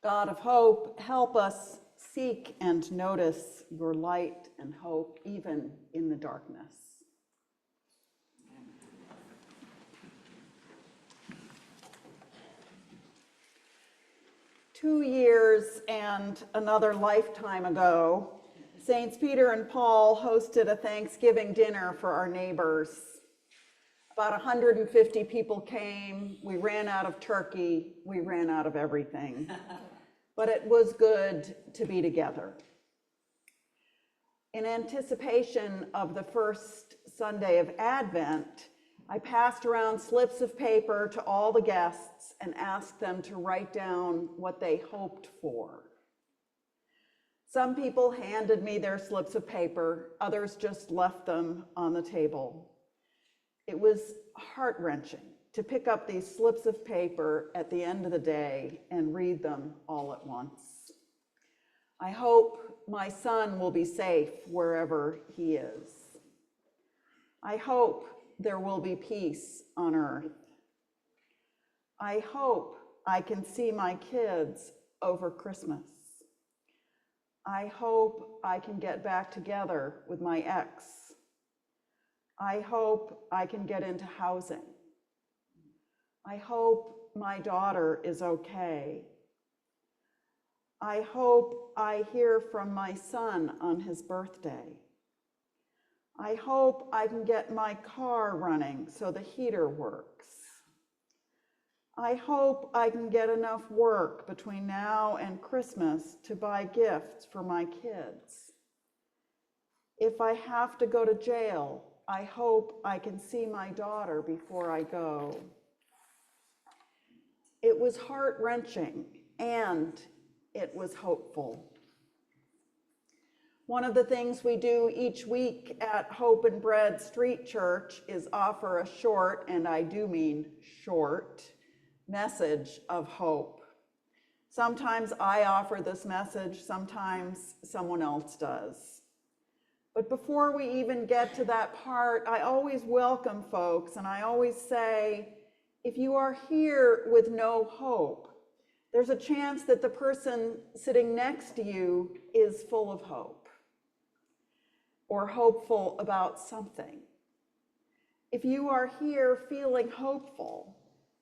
God of hope, help us seek and notice your light and hope even in the darkness. 2 years and another lifetime ago, Saints Peter and Paul hosted a Thanksgiving dinner for our neighbors. About 150 people came. We ran out of turkey. We ran out of everything. But it was good to be together. In anticipation of the first Sunday of Advent, I passed around slips of paper to all the guests and asked them to write down what they hoped for. Some people handed me their slips of paper, others just left them on the table. It was heart-wrenching to pick up these slips of paper at the end of the day and read them all at once. I hope my son will be safe wherever he is. I hope there will be peace on earth. I hope I can see my kids over Christmas. I hope I can get back together with my ex. I hope I can get into housing. I hope my daughter is okay. I hope I hear from my son on his birthday. I hope I can get my car running so the heater works. I hope I can get enough work between now and Christmas to buy gifts for my kids. If I have to go to jail, I hope I can see my daughter before I go. It was heart-wrenching and it was hopeful. One of the things we do each week at Hope and Bread Street Church is offer a short, and I do mean short, message of hope. Sometimes I offer this message, sometimes someone else does. But before we even get to that part, I always welcome folks, and I always say, if you are here with no hope, there's a chance that the person sitting next to you is full of hope or hopeful about something. If you are here feeling hopeful,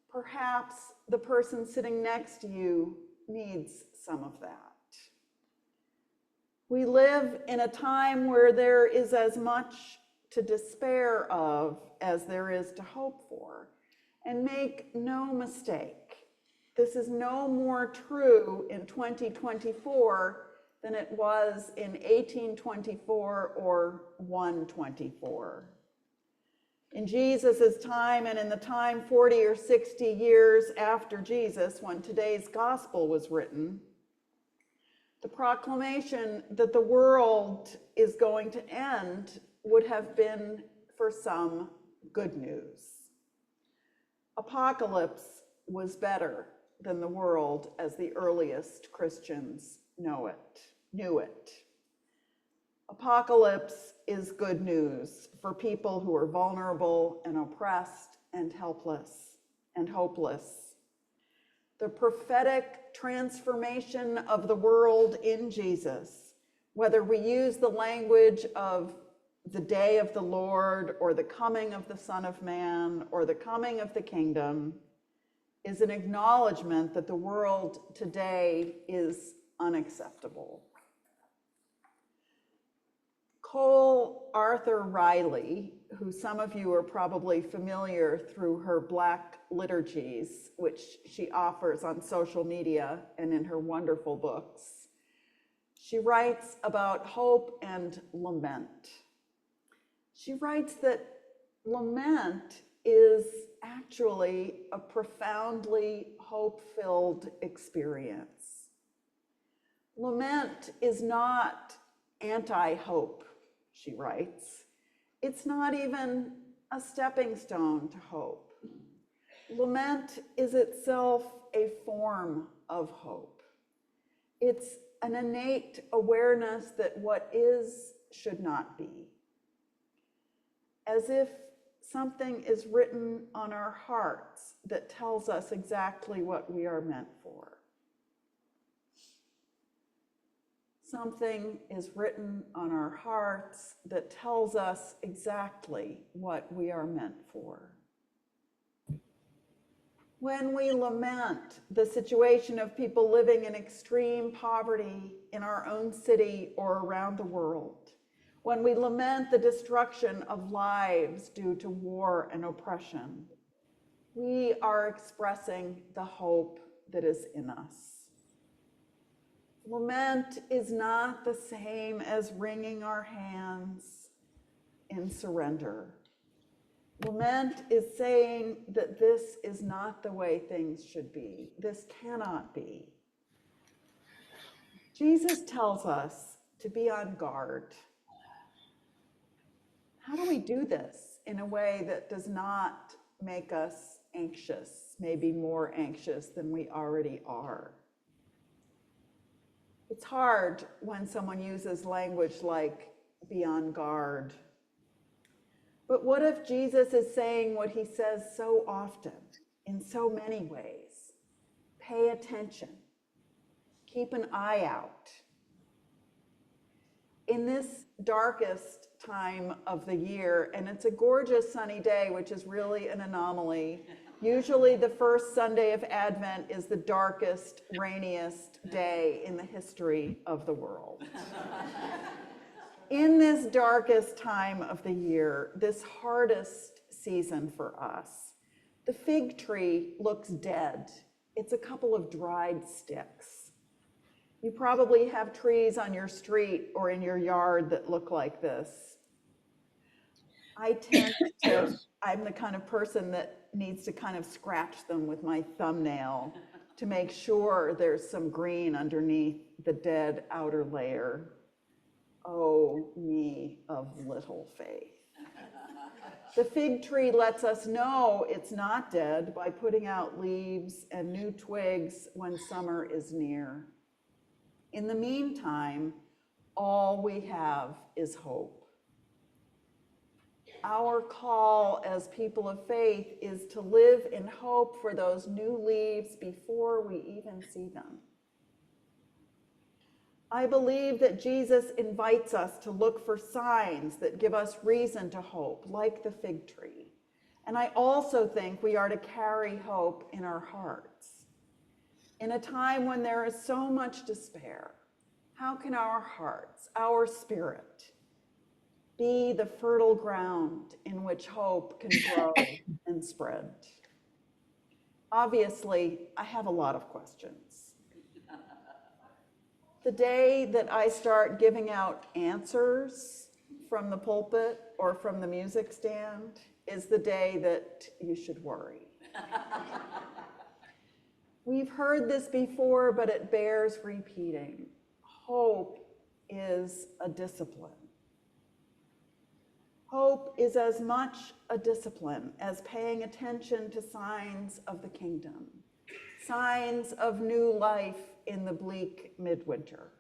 perhaps the person sitting next to you needs some of that. We live in a time where there is as much to despair of as there is to hope for. And make no mistake, this is no more true in 2024 than it was in 1824 or 124. In Jesus' time and in the time 40 or 60 years after Jesus, when today's gospel was written, the proclamation that the world is going to end would have been, for some, good news. Apocalypse was better than the world as the earliest Christians knew it. Apocalypse is good news for people who are vulnerable and oppressed and helpless and hopeless. The prophetic transformation of the world in Jesus, whether we use the language of the day of the Lord or the coming of the Son of Man or the coming of the kingdom, is an acknowledgement that the world today is unacceptable. Cole Arthur Riley, who some of you are probably familiar through her Black liturgies, which she offers on social media and in her wonderful books, she writes about hope and lament. She writes that lament is actually a profoundly hope-filled experience. Lament is not anti-hope, she writes. It's not even a stepping stone to hope. Lament is itself a form of hope. It's an innate awareness that what is should not be. As if something is written on our hearts that tells us exactly what we are meant for. Something is written on our hearts that tells us exactly what we are meant for. When we lament the situation of people living in extreme poverty in our own city or around the world, when we lament the destruction of lives due to war and oppression, we are expressing the hope that is in us. Lament is not the same as wringing our hands in surrender. Lament is saying that this is not the way things should be. This cannot be. Jesus tells us to be on guard. How do we do this in a way that does not make us anxious, maybe more anxious than we already are? It's hard when someone uses language like be on guard. But what if Jesus is saying what he says so often, in so many ways? Pay attention. Keep an eye out. In this darkest time of the year, and it's a gorgeous sunny day, which is really an anomaly. Usually the first Sunday of Advent is the darkest, rainiest day in the history of the world. In this darkest time of the year, this hardest season for us, the fig tree looks dead. It's a couple of dried sticks. You probably have trees on your street or in your yard that look like this. I'm the kind of person that needs to kind of scratch them with my thumbnail to make sure there's some green underneath the dead outer layer. Oh, me of little faith. The fig tree lets us know it's not dead by putting out leaves and new twigs when summer is near. In the meantime, all we have is hope. Our call as people of faith is to live in hope for those new leaves before we even see them. I believe that Jesus invites us to look for signs that give us reason to hope, like the fig tree. And I also think we are to carry hope in our hearts. In a time when there is so much despair, how can our hearts, our spirit, be the fertile ground in which hope can grow and spread? Obviously, I have a lot of questions. The day that I start giving out answers from the pulpit or from the music stand is the day that you should worry. We've heard this before, but it bears repeating. Hope is a discipline. Hope is as much a discipline as paying attention to signs of the kingdom, signs of new life in the bleak midwinter.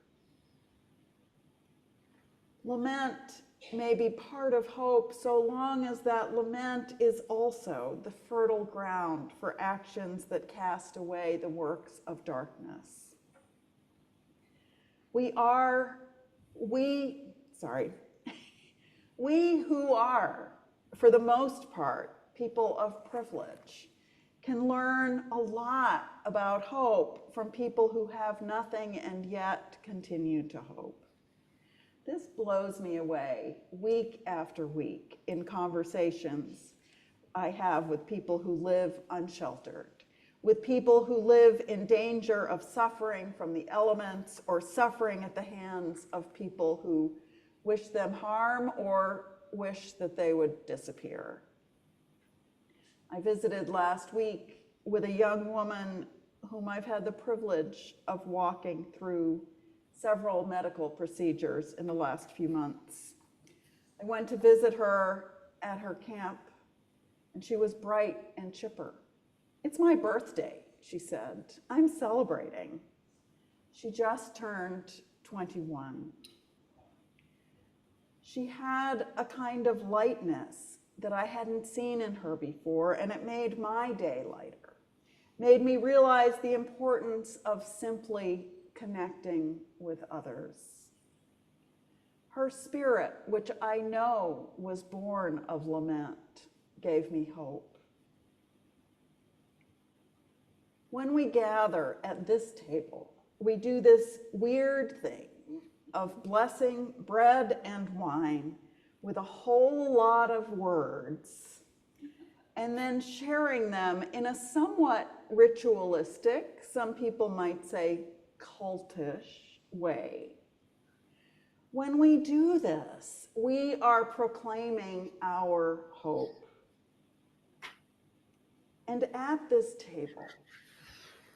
Lament may be part of hope so long as that lament is also the fertile ground for actions that cast away the works of darkness. We who are, for the most part, people of privilege, can learn a lot about hope from people who have nothing and yet continue to hope. This blows me away week after week in conversations I have with people who live unsheltered, with people who live in danger of suffering from the elements or suffering at the hands of people who wish them harm or wish that they would disappear. I visited last week with a young woman whom I've had the privilege of walking through several medical procedures in the last few months. I went to visit her at her camp, and she was bright and chipper. "It's my birthday," she said. "I'm celebrating." She just turned 21. She had a kind of lightness that I hadn't seen in her before, and it made my day lighter, made me realize the importance of simply connecting with others. Her spirit, which I know was born of lament, gave me hope. When we gather at this table, we do this weird thing of blessing bread and wine with a whole lot of words, and then sharing them in a somewhat ritualistic, some people might say cultish way. When we do this, we are proclaiming our hope. And at this table,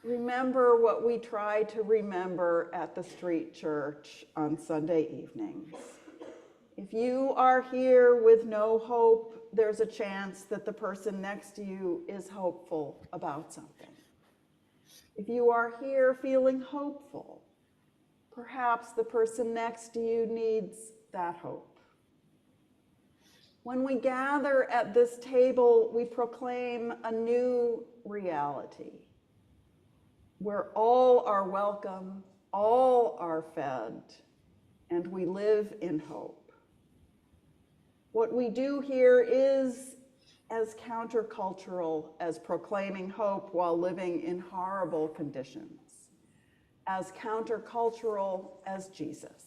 remember what we try to remember at the street church on Sunday evenings. If you are here with no hope, there's a chance that the person next to you is hopeful about something. If you are here feeling hopeful, perhaps the person next to you needs that hope. When we gather at this table, we proclaim a new reality where all are welcome, all are fed, and we live in hope. What we do here is as countercultural as proclaiming hope while living in horrible conditions, as countercultural as Jesus.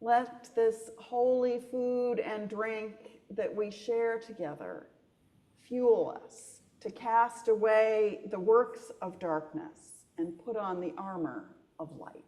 Let this holy food and drink that we share together fuel us to cast away the works of darkness and put on the armor of light.